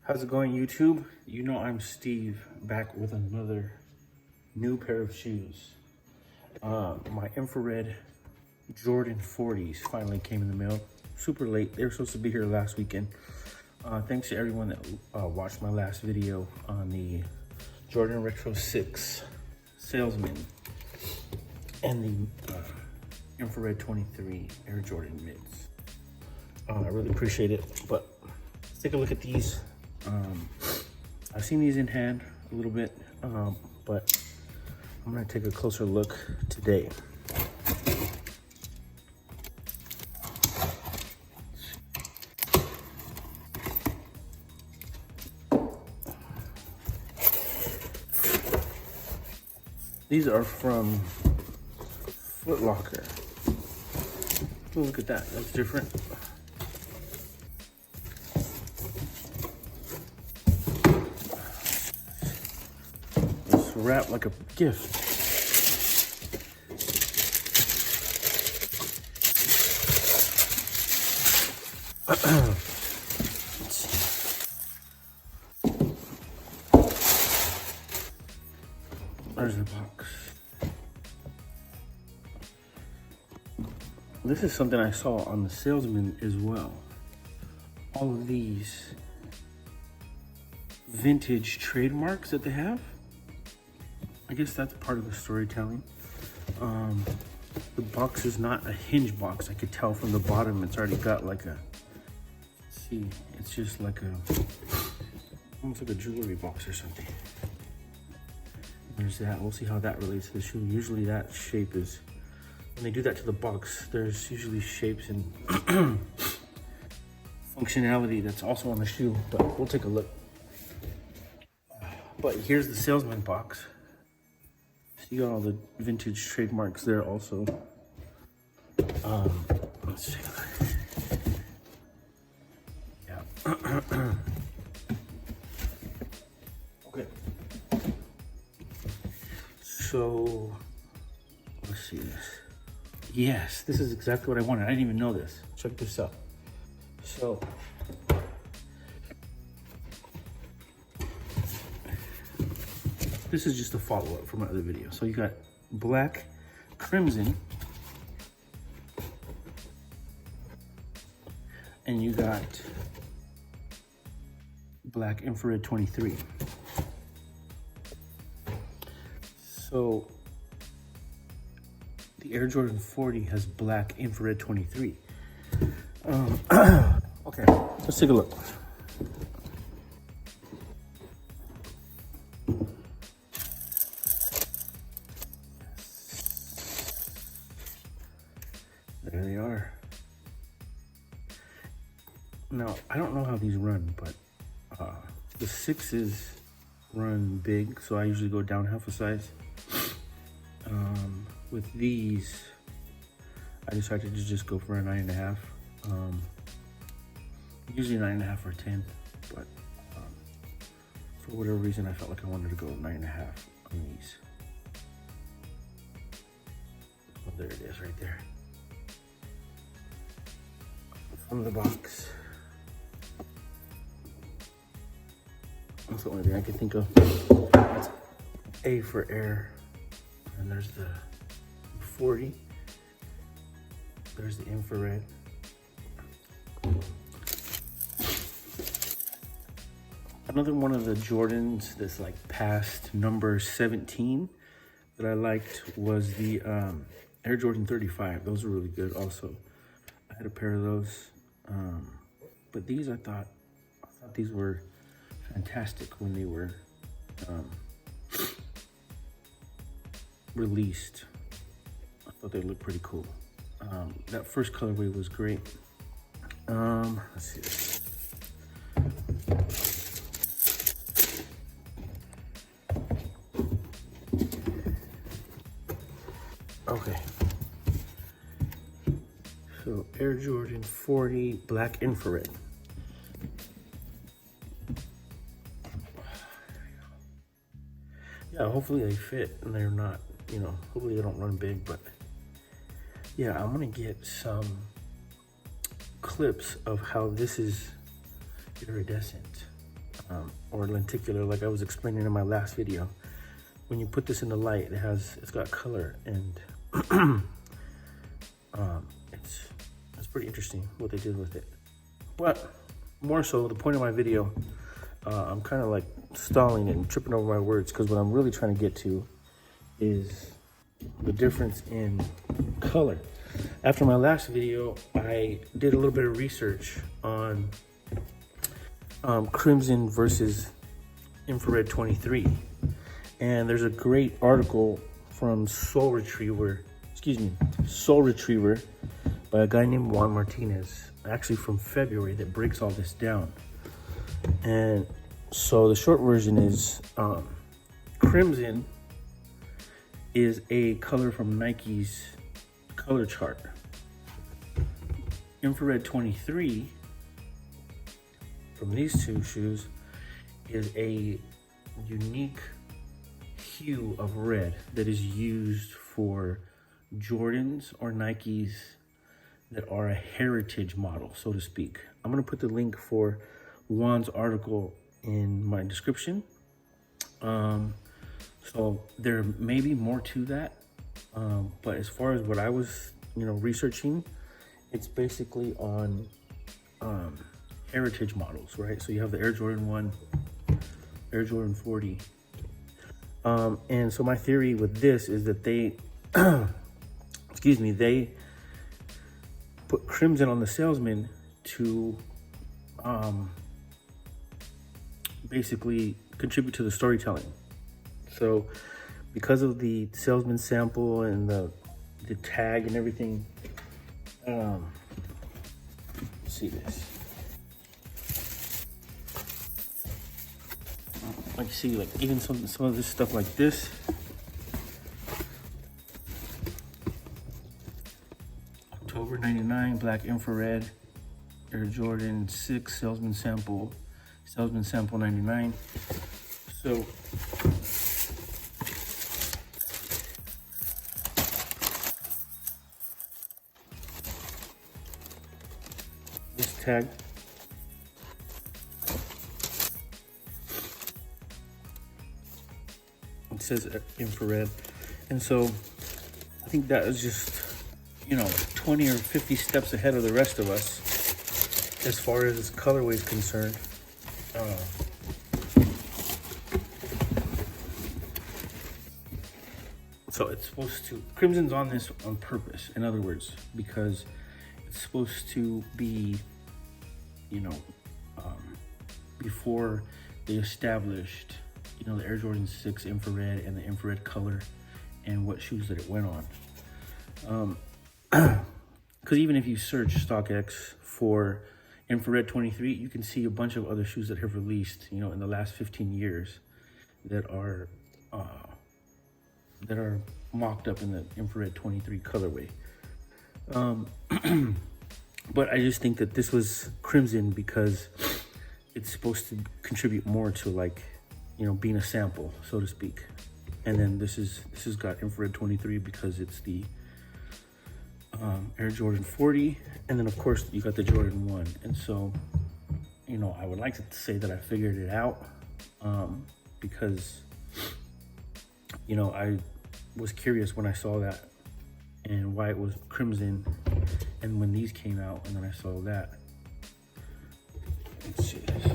How's it going, YouTube? You know I'm Steve, back with another new pair of shoes. My infrared Jordan 40s finally came in the mail. Super late. They were supposed to be here last weekend. Thanks to everyone that watched my last video on the Jordan Retro 6 Salesman and the Infrared 23 Air Jordan mids. I really appreciate it, but let's take a look at these. I've seen these in hand a little bit, but I'm gonna take a closer look today. These are from Foot Locker. Oh, look at that, that's different. It's wrapped like a gift. There's the box. This is something I saw on the Salesman as well. All of these vintage trademarks that they have. I guess that's part of the storytelling. The box is not a hinge box. I could tell from the bottom it's already got like a, see, it's just like a, almost like a jewelry box or something. There's that. We'll see how that relates to the shoe. Usually that shape is, when they do that to the box, there's usually shapes and functionality that's also on the shoe, but we'll take a look. But here's the Salesman box. So you got all the vintage trademarks there also. Let's take a look. Yeah. Okay. So, let's see this. Yes, this is exactly what I wanted. I didn't even know this. Check this out. So, this is just a follow-up from my other video. So you got black crimson, and you got black infrared 23. So the Air Jordan 40 has black infrared 23. Okay, let's take a look. There they are. Now, I don't know how these run, but the 6s run big, so I usually go down half a size. With these, I decided to just go for a 9.5. Usually 9.5 or 10, but for whatever reason, I felt like I wanted to go 9.5 on these. Oh, there it is, right there. From the box. That's the only thing I can think of. That's A for Air. And there's the 40. There's the infrared. Another one of the Jordans that's like past number 17 that I liked was the Air Jordan 35. Those are really good also. I had a pair of those. But these, I thought these were fantastic when they were released. I thought they looked pretty cool. That first colorway was great. Let's see this. Okay. So Air Jordan 40 black infrared. Yeah, hopefully they fit and they're not, you know, hopefully they don't run big, but yeah, I'm gonna get some clips of how this is iridescent. or lenticular, like I was explaining in my last video. When you put this in the light, it's got color, and it's pretty interesting what they did with it. But more so, the point of my video, I'm kind of like stalling and tripping over my words, because what I'm really trying to get to is the difference in color. After my last video, I did a little bit of research on crimson versus infrared 23, and there's a great article from Soul Retriever by a guy named Juan Martinez, actually from February, that breaks all this down. And so the short version is crimson is a color from Nike's color chart. Infrared 23 from these two shoes is a unique hue of red that is used for Jordans or Nikes that are a heritage model, so to speak. I'm gonna put the link for Juan's article in my description. So there may be more to that, but as far as what I was, researching, it's basically on heritage models, right? So you have the Air Jordan 1, Air Jordan 40. And so my theory with this is that they, they put crimson on the salesman to basically contribute to the storytelling. So because of the salesman sample and the tag and everything, let's see this. Like, see, like even some of this stuff like this. October 99, black infrared, Air Jordan 6, salesman sample 99. So this tag, it says infrared, and so I think that is just 20 or 50 steps ahead of the rest of us as far as this colorway is concerned. So it's supposed to, crimson's on this on purpose, in other words, because it's supposed to be, before they established, the Air Jordan 6 infrared and the infrared color and what shoes that it went on. Because even if you search StockX for infrared 23, you can see a bunch of other shoes that have released, in the last 15 years that are mocked up in the infrared 23 colorway. But I just think that this was crimson because it's supposed to contribute more to being a sample, so to speak. And then this has got infrared 23 because it's the Air Jordan 40, and then of course you got the Jordan 1. And so, I would like to say that I figured it out, because, I was curious when I saw that and why it was crimson, and when these came out, and then I saw that. Let's see this.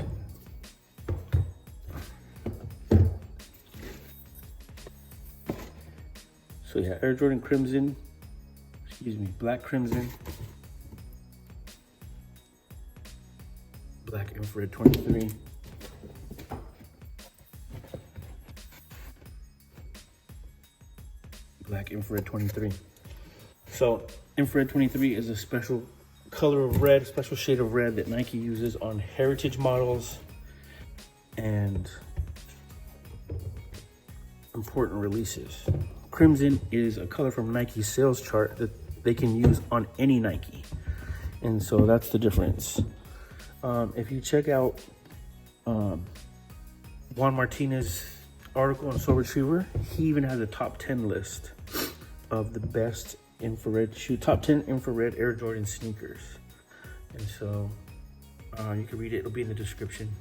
So yeah, Air Jordan crimson, black crimson, black infrared 23, black infrared 23. So infrared 23 is a special color of red, special shade of red that Nike uses on heritage models and important releases. Crimson is a color from Nike's sales chart that they can use on any Nike. And so that's the difference. If you check out Juan Martinez's article on Soul Retriever, he even has a top 10 list of the best infrared shoe, top 10 infrared Air Jordan sneakers. And so you can read it, it'll be in the description.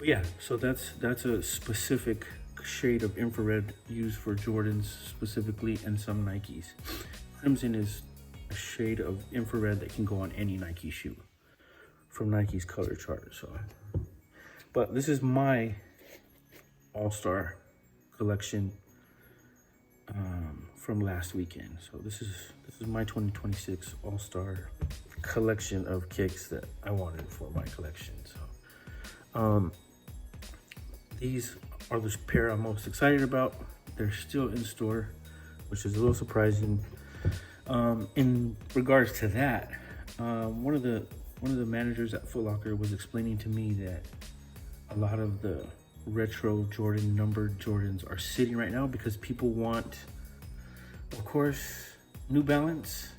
But yeah, so that's a specific shade of infrared used for Jordans specifically, and some Nikes. Crimson is a shade of infrared that can go on any Nike shoe from Nike's color chart. So, but this is my all-star collection from last weekend. So this is my 2026 all-star collection of kicks that I wanted for my collection. So these are the pair I'm most excited about. They're still in store, which is a little surprising. In regards to that, one of the managers at Foot Locker was explaining to me that a lot of the retro Jordan numbered Jordans are sitting right now because people want, of course, New Balance.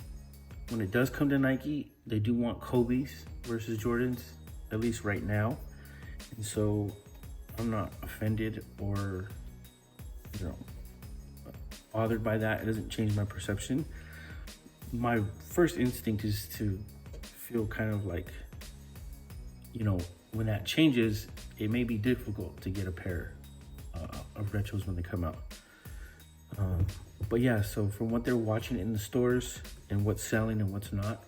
When it does come to Nike, they do want Kobe's versus Jordans, at least right now. And so I'm not offended or, bothered by that. It doesn't change my perception. My first instinct is to feel kind of like, when that changes, it may be difficult to get a pair of retros when they come out. But yeah, so from what they're watching in the stores and what's selling and what's not,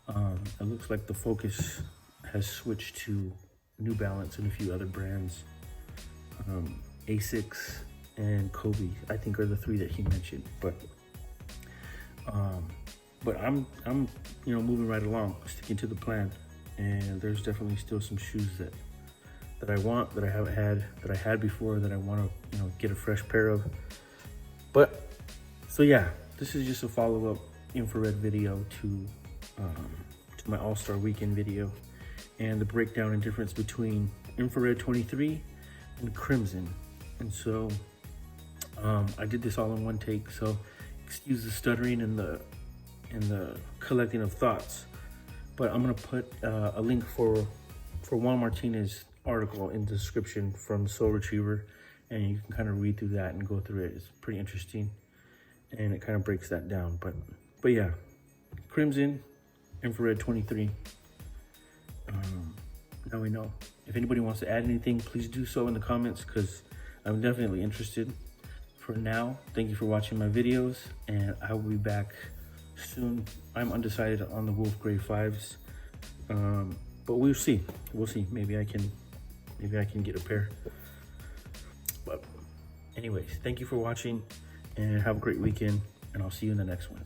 it looks like the focus has switched to New Balance and a few other brands. Asics and Kobe, I think, are the three that he mentioned. But I'm moving right along, sticking to the plan. And there's definitely still some shoes that I want, that I haven't had, that I had before, that I want to get a fresh pair of. But so yeah, this is just a follow-up infrared video to my all-star weekend video, and the breakdown and difference between infrared 23 and crimson. And so I did this all in one take, so excuse the stuttering and the collecting of thoughts. But I'm gonna put a link for Juan Martinez article in the description from Soul Retriever, and you can kind of read through that and go through it. It's pretty interesting, and it kind of breaks that down. But yeah, crimson, infrared 23. Now we know. If anybody wants to add anything, please do so in the comments, because I'm definitely interested. For now, thank you for watching my videos, and I will be back soon. I'm undecided on the Wolf Grey 5s, but we'll see. Maybe I can get a pair. But anyways, thank you for watching, and have a great weekend, and I'll see you in the next one.